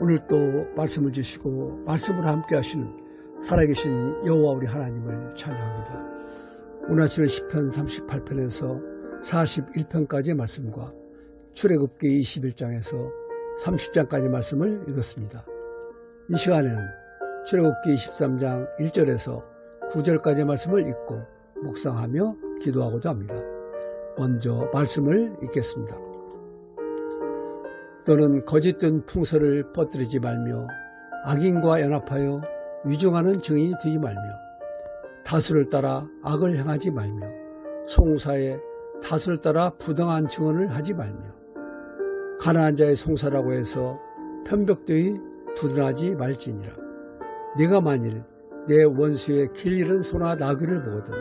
오늘 또 말씀을 주시고 말씀을 함께 하시는 살아계신 여호와 우리 하나님을 찬양합니다. 오늘 아침에 시편 38편에서 41편까지의 말씀과 출애굽기 21장에서 30장까지 말씀을 읽었습니다. 이 시간에는 출애굽기 23장 1절에서 9절까지의 말씀을 읽고 묵상하며 기도하고자 합니다. 먼저 말씀을 읽겠습니다. 너는 거짓된 풍설을 퍼뜨리지 말며 악인과 연합하여 위증하는 증인이 되지 말며 다수를 따라 악을 행하지 말며 송사에 다수를 따라 부당한 증언을 하지 말며 가난한 자의 송사라고 해서 편벽되이 두둔하지 말지니라. 네가 만일 내 원수의 길 잃은 소나 나귀를 보거든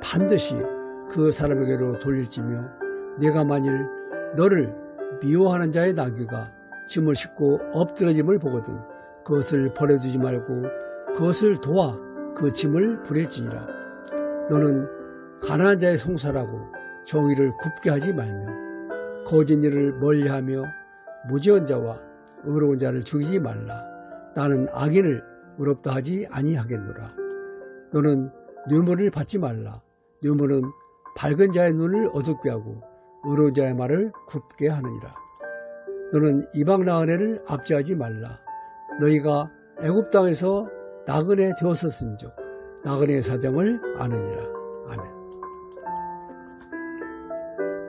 반드시 그 사람에게로 돌릴지며 네가 만일 너를 미워하는 자의 나귀가 짐을 싣고 엎드러짐을 보거든 그것을 버려두지 말고 그것을 도와 그 짐을 부릴지니라. 너는 가난한 자의 송사라고 정의를 굽게 하지 말며 거짓 일을 멀리하며 무지한 자와 의로운 자를 죽이지 말라. 나는 악인을 의롭다 하지 아니하겠노라. 너는 뇌물을 받지 말라. 뇌물은 밝은 자의 눈을 어둡게 하고 의로운 자의 말을 굽게 하느니라. 너는 이방 나그네를 압제하지 말라. 너희가 애굽 땅에서 나그네 되었었은즉 나그네의 사정을 아느니라. 아멘.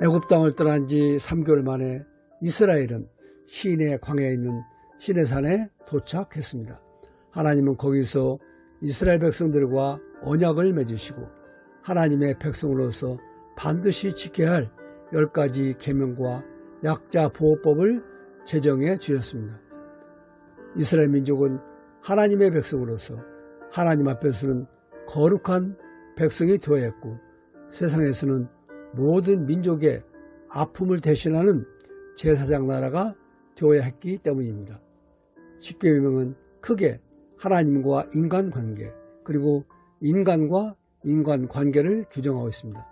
애굽 땅을 떠난 지 3개월 만에 이스라엘은 시내 광야에 있는 시내산에 도착했습니다. 하나님은 거기서 이스라엘 백성들과 언약을 맺으시고 하나님의 백성으로서 반드시 지켜야 할 10가지 계명과 약자 보호법을 제정해 주셨습니다. 이스라엘 민족은 하나님의 백성으로서 하나님 앞에서는 거룩한 백성이 되어야 했고 세상에서는 모든 민족의 아픔을 대신하는 제사장 나라가 되어야 했기 때문입니다. 십계명은 크게 하나님과 인간관계 그리고 인간과 인간관계를 규정하고 있습니다.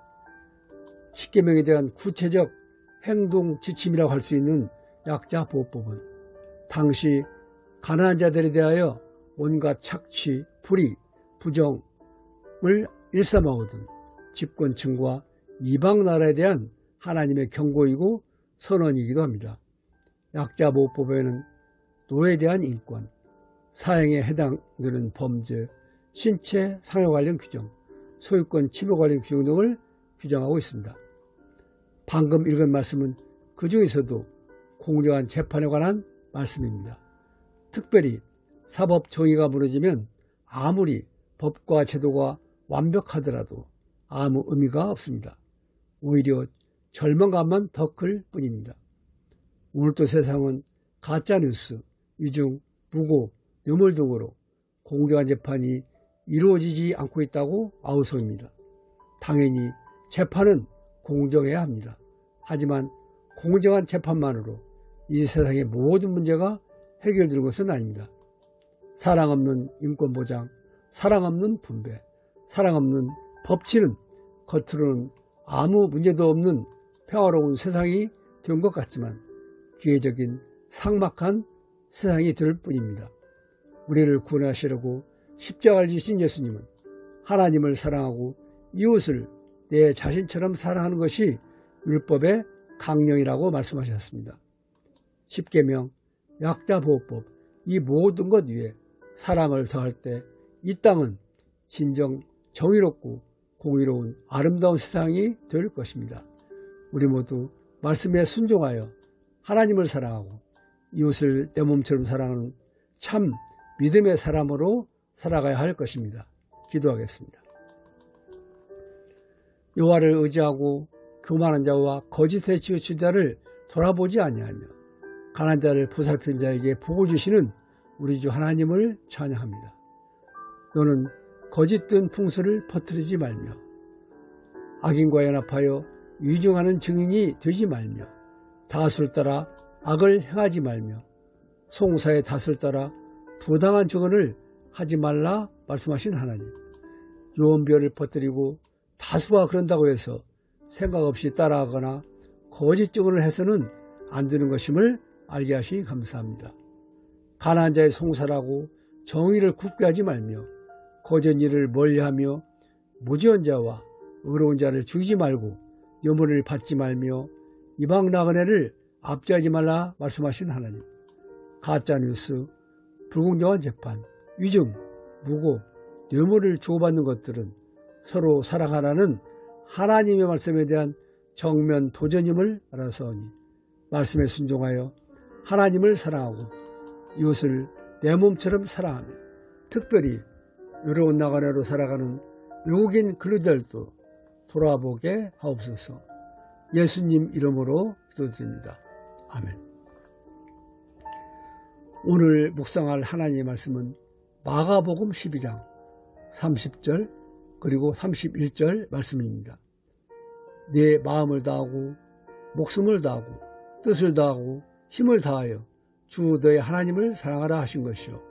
십계명에 대한 구체적 행동 지침이라고 할 수 있는 약자보호법은 당시 가난한 자들에 대하여 온갖 착취, 불의, 부정을 일삼아오던 집권층과 이방 나라에 대한 하나님의 경고이고 선언이기도 합니다. 약자보호법에는 노예에 대한 인권, 사형에 해당되는 범죄, 신체 상해 관련 규정, 소유권 침해 관련 규정 등을 규정하고 있습니다. 방금 읽은 말씀은 그 중에서도 공정한 재판에 관한 말씀입니다. 특별히 사법 정의가 무너지면 아무리 법과 제도가 완벽하더라도 아무 의미가 없습니다. 오히려 절망감만 더 클 뿐입니다. 오늘도 세상은 가짜뉴스, 위증, 무고, 뇌물 등으로 공정한 재판이 이루어지지 않고 있다고 아우성입니다. 당연히 재판은 공정해야 합니다. 하지만 공정한 재판만으로 이 세상의 모든 문제가 해결되는 것은 아닙니다. 사랑 없는 인권보장, 사랑 없는 분배, 사랑 없는 법치는 겉으로는 아무 문제도 없는 평화로운 세상이 된 것 같지만 기회적인 삭막한 세상이 될 뿐입니다. 우리를 구원하시려고 십자가를 지신 예수님은 하나님을 사랑하고 이웃을 내 자신처럼 사랑하는 것이 율법의 강령이라고 말씀하셨습니다. 십계명, 약자보호법 이 모든 것 위에 사랑을 더할 때 이 땅은 진정 정의롭고 공의로운 아름다운 세상이 될 것입니다. 우리 모두 말씀에 순종하여 하나님을 사랑하고 이웃을 내 몸처럼 사랑하는 참 믿음의 사람으로 살아가야 할 것입니다. 기도하겠습니다. 여호와를 의지하고 교만한 자와 거짓에 치우친 자를 돌아보지 아니하며 가난한 자를 보살피는 자에게 복을 주시는 우리 주 하나님을 찬양합니다. 너는 거짓된 풍설을 퍼뜨리지 말며 악인과 연합하여 위증하는 증인이 되지 말며 다수를 따라 악을 행하지 말며 송사의 다수를 따라 부당한 증언을 하지 말라 말씀하신 하나님. 유언비어를 퍼뜨리고 다수가 그런다고 해서 생각 없이 따라하거나 거짓 증언을 해서는 안 되는 것임을 알게 하시니 감사합니다. 가난한 자의 송사라고 정의를 굽게 하지 말며 거짓 일을 멀리하며 무지한 자와 의로운 자를 죽이지 말고 뇌물을 받지 말며 이방 나그네를 압제하지 말라 말씀하신 하나님. 가짜뉴스, 불공정한 재판, 위증, 무고, 뇌물을 주고받는 것들은 서로 사랑하라는 하나님의 말씀에 대한 정면 도전임을 알아서오니 말씀에 순종하여 하나님을 사랑하고 이웃을 내 몸처럼 사랑하며 특별히 외로운 나그네로 살아가는 외국인 그리스도들도 돌아보게 하옵소서. 예수님 이름으로 기도드립니다. 아멘. 오늘 묵상할 하나님의 말씀은 마가복음 12장 30절 그리고 31절 말씀입니다. 내 마음을 다하고 목숨을 다하고 뜻을 다하고 힘을 다하여 주 너의 하나님을 사랑하라 하신 것이요.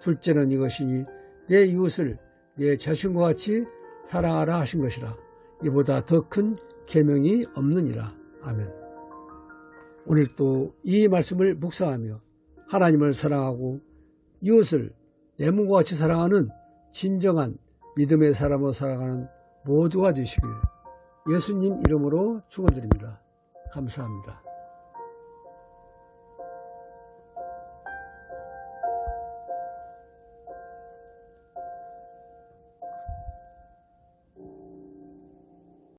둘째는 이것이니 내 이웃을 내 자신과 같이 사랑하라 하신 것이라. 이보다 더 큰 계명이 없느니라. 아멘. 오늘 또 이 말씀을 묵상하며 하나님을 사랑하고 이웃을 내 몸과 같이 사랑하는 진정한 믿음의 사람으로 살아가는 모두가 되시길 예수님 이름으로 축원드립니다. 감사합니다.